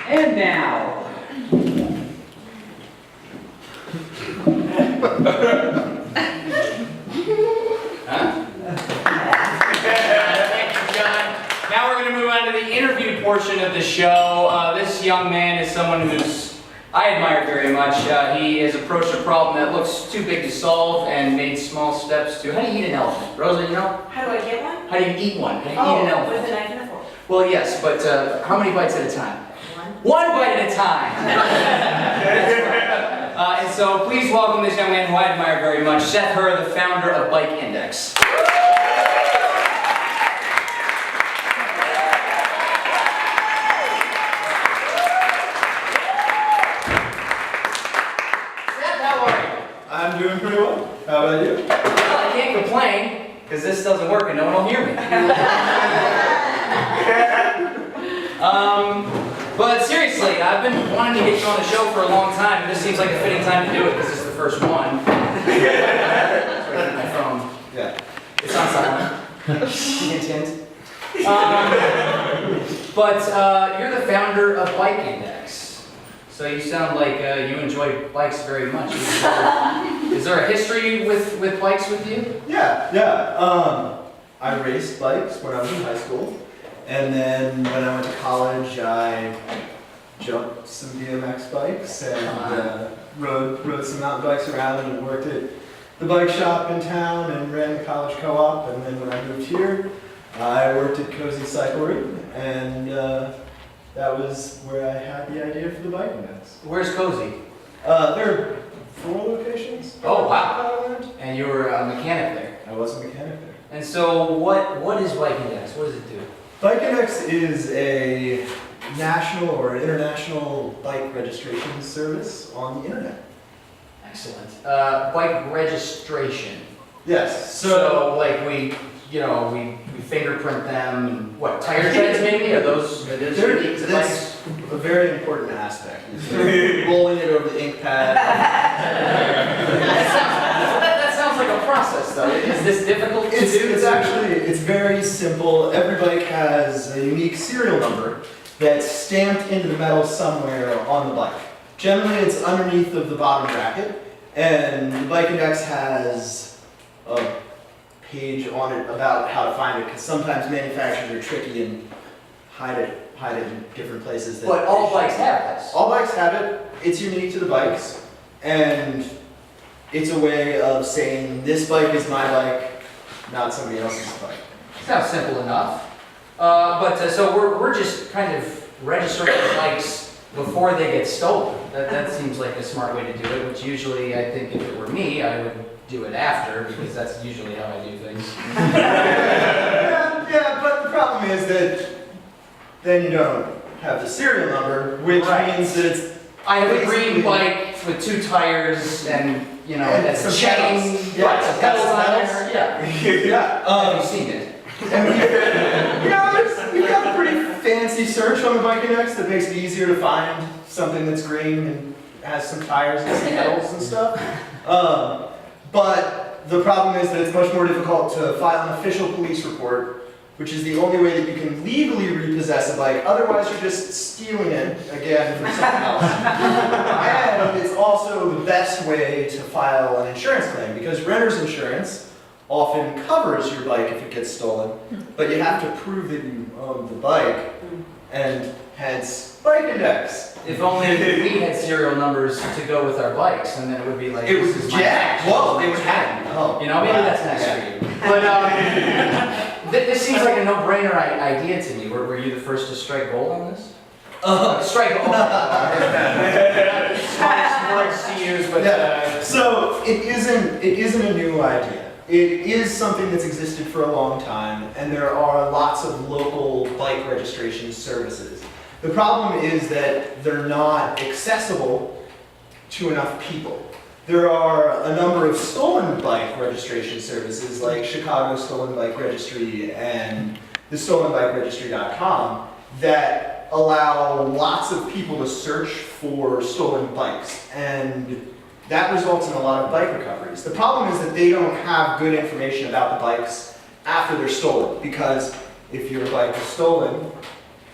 And now. Thank you, John. Now we're going to move on to the interview portion of the show. This young man is someone who's I admire very much. He has approached a problem that looks too big to solve and made small steps to. How do you eat an elephant? Rosa, you know? How do I get one? How do you eat one? How do you eat an elephant? With a knife and a fork. Well, yes, but how many bites at a time? One bite at a time. And so please welcome this young man who I admire very much, Seth Herr, the founder of Bike Index. Seth, how are you? I'm doing pretty well. How about you? Well, I can't complain, because this doesn't work and no one will hear me. But seriously, I've been wanting to get you on the show for a long time, and this seems like a fitting time to do it because it's the first one. My phone. Yeah. It's on silent. Hint, hint. But you're the founder of Bike Index, so you sound like you enjoy bikes very much. Is there a history with bikes with you? Yeah. I raced bikes when I was in high school. And then when I went to college, I jumped some BMX bikes and rode some mountain bikes around and worked at the bike shop in town and ran the college co-op. And then when I moved here, I worked at Cozy Cycle Route, and that was where I had the idea for the Bike Index. Where's Cozy? There are 4 locations. Oh, wow. And you were a mechanic there. I was a mechanic there. And so what is Bike Index? What does it do? Bike Index is a national or international bike registration service on the internet. Excellent. Bike registration. Yes. So like we fingerprint them and what, tire treads maybe? Are those unique to bikes? That's a very important aspect. Rolling it over the ink pad. That sounds like a process though. Is this difficult to do? It's very simple. Every bike has a unique serial number that's stamped into the metal somewhere on the bike. Generally it's underneath of the bottom bracket, and the Bike Index has a page on it about how to find it, because sometimes manufacturers are tricky and hide it in different places. But all bikes have this. All bikes have it. It's unique to the bikes, and it's a way of saying this bike is my bike, not somebody else's bike. Sounds simple enough. So we're just kind of registering the bikes before they get stolen. That seems like a smart way to do it, which usually I think if it were me, I would do it after, because that's usually how I do things. Yeah, but the problem is that then you don't have the serial number, which means that it's... I have a green bike with 2 tires and, that's a chain. Yeah, some pedals on there. Yeah. Have you seen it? And we've got a pretty fancy search on the Bike Index that makes it easier to find something that's green and has some tires and some pedals and stuff. But the problem is that it's much more difficult to file an official police report, which is the only way that you can legally repossess a bike. Otherwise, you're just stealing it again from someone else. And it's also the best way to file an insurance claim, because renter's insurance often covers your bike if it gets stolen, but you have to prove that you own the bike, and hence Bike Index. If only we had serial numbers to go with our bikes, and then it would be like, It would, this is my yeah, bike. well, they would have. Oh, Maybe that's nice for you. But this seems like a no-brainer idea to me. Were you the first to strike gold on this? Strike gold. Smartest words to use, but So it isn't a new idea. It is something that's existed for a long time, and there are lots of local bike registration services. The problem is that they're not accessible to enough people. There are a number of stolen bike registration services like Chicago Stolen Bike Registry and the StolenBikeRegistry.com that allow lots of people to search for stolen bikes, and that results in a lot of bike recoveries. The problem is that they don't have good information about the bikes after they're stolen, because if your bike is stolen,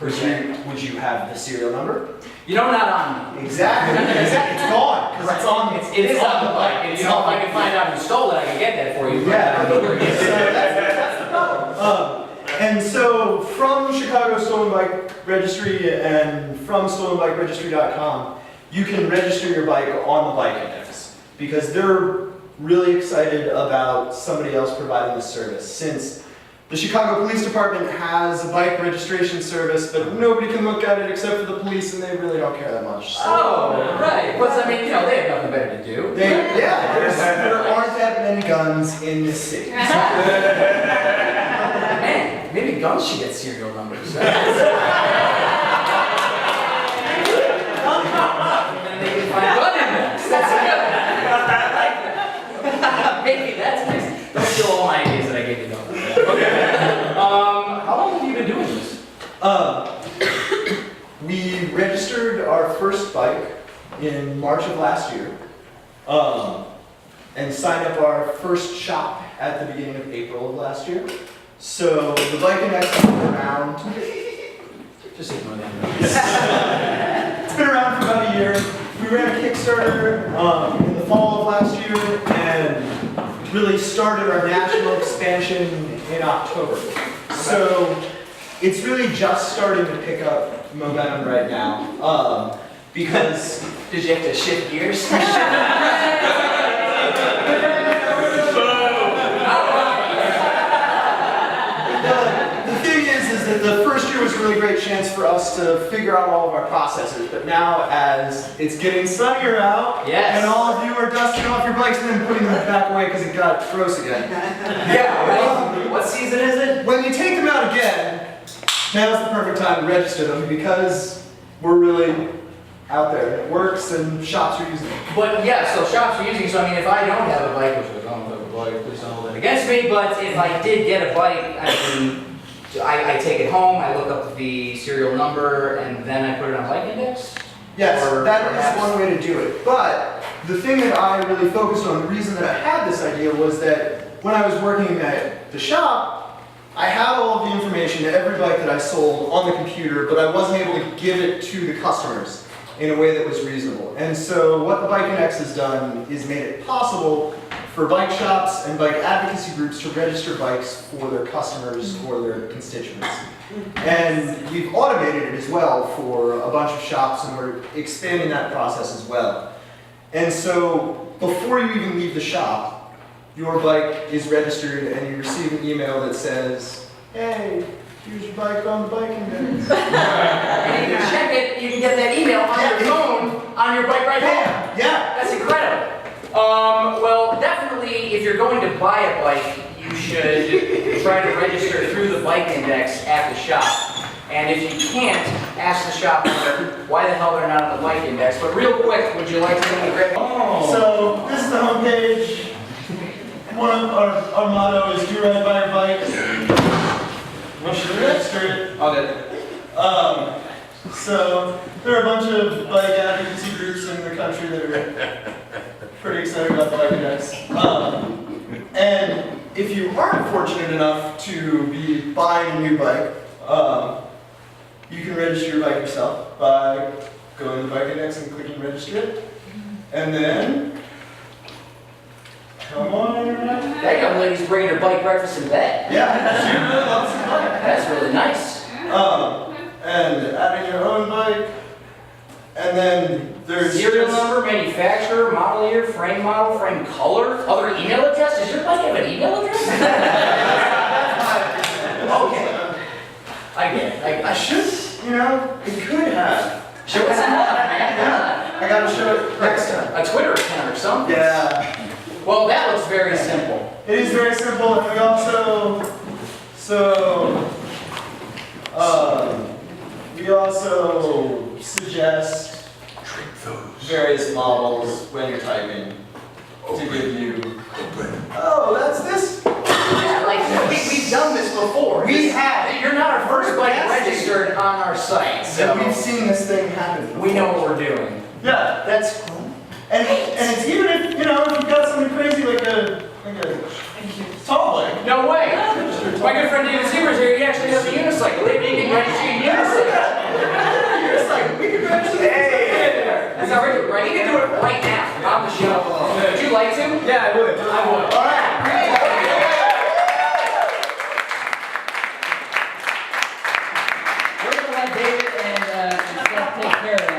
Would you have the serial number? You know, not on me. Exactly. It's gone because it's on. It is on the bike. And you know, if I can find out who stole it, I can get that for you. Yeah. So that's the problem. And so from Chicago Stolen Bike Registry and from stolenbikeregistry.com, you can register your bike on the bike index because they're really excited about somebody else providing this service. Since the Chicago Police Department has a bike registration service, but nobody can look at it except for the police, and they really don't care that much. So, oh, right. Plus, I mean, you know, they have nothing better to do. There aren't that many guns in this city. Man, maybe guns should get serial numbers. And then they can find gun index. Maybe that's nice. Don't steal all my ideas that I gave you, though. Okay. How long have you been doing this? We registered our first bike in March of last year, and signed up our first shop at the beginning of April of last year. So the bike index has been around. Just ignore that. It's been around for about a year. We ran a Kickstarter in the fall of last year and really started our national expansion in October. So it's really just starting to pick up momentum right now because... Did you have to shift gears? The thing is that the first year was a really great chance for us to figure out all of our processes, but now as it's getting sunnier out, and all of you are dusting off your bikes and then putting them back away because it got gross again. Yeah, right? What season is it? When you take them out again, now's the perfect time to register them because we're really out there. It works and shops are using it. But yeah, so shops are using it, so I mean, if I don't have a bike, which I don't have a bike, please don't hold it against me, but if I did get a bike, I mean, I take it home, I look up the serial number, and then I put it on bike index? Yes, Or that perhaps- is one way to do it. But the thing that I really focused on, the reason that I had this idea was that when I was working at the shop, I had all of the information to every bike that I sold on the computer, but I wasn't able to give it to the customers in a way that was reasonable. And so what the Bike Index has done is made it possible for bike shops and bike advocacy groups to register bikes for their customers or their constituents. And we've automated it as well for a bunch of shops, and we're expanding that process as well. And so before you even leave the shop, your bike is registered and you receive an email that says, hey, here's your bike on the Bike Index. And you can check it, you can get that email on your phone, on your bike right home. Yeah. That's incredible. Well, definitely, if you're going to buy a bike, you should try to register through the Bike Index at the shop. And if you can't, ask the shop owner why the hell they're not on the Bike Index. But real quick, would you like to see the great? So this is the homepage. One of our motto is do right by your bike. We should register it. Okay. So there are a bunch of bike advocacy groups in the country that are pretty excited about the Bike Index. And if you aren't fortunate enough to be buying a new bike, you can register your bike yourself by going to the Bike Index and clicking register it. And then, come on, Internet. That young lady's bringing her bike breakfast in bed. Yeah, she really loves the bike. That's really nice. And adding your own bike. And then there's Serial just- number, manufacturer, model year, frame model, frame color, other email address. Does your bike have an email address? Okay. I get it. I should, it could have. Show us some love, man. Yeah, I gotta show it next time. A Twitter account or something. Yeah, Well, that looks very simple. it is very simple, and we also suggest various models when you're typing to give you. Oh, that's this. Yeah, like we've done this before. We have. You're not our first bike registered on our site, so We've seen this thing happen before. we know what we're doing. Yeah, That's cool. and it's even if if you've got something crazy like a Totally. No way. My good friend David Seaver's here. He actually has a unicycle. Maybe he can register a unicycle. Unicycle. We can register. Hey. That's not right. He can do it right now on the show. Would you like to? Yeah, I would. All right. We're going to let David and Seth take care of that.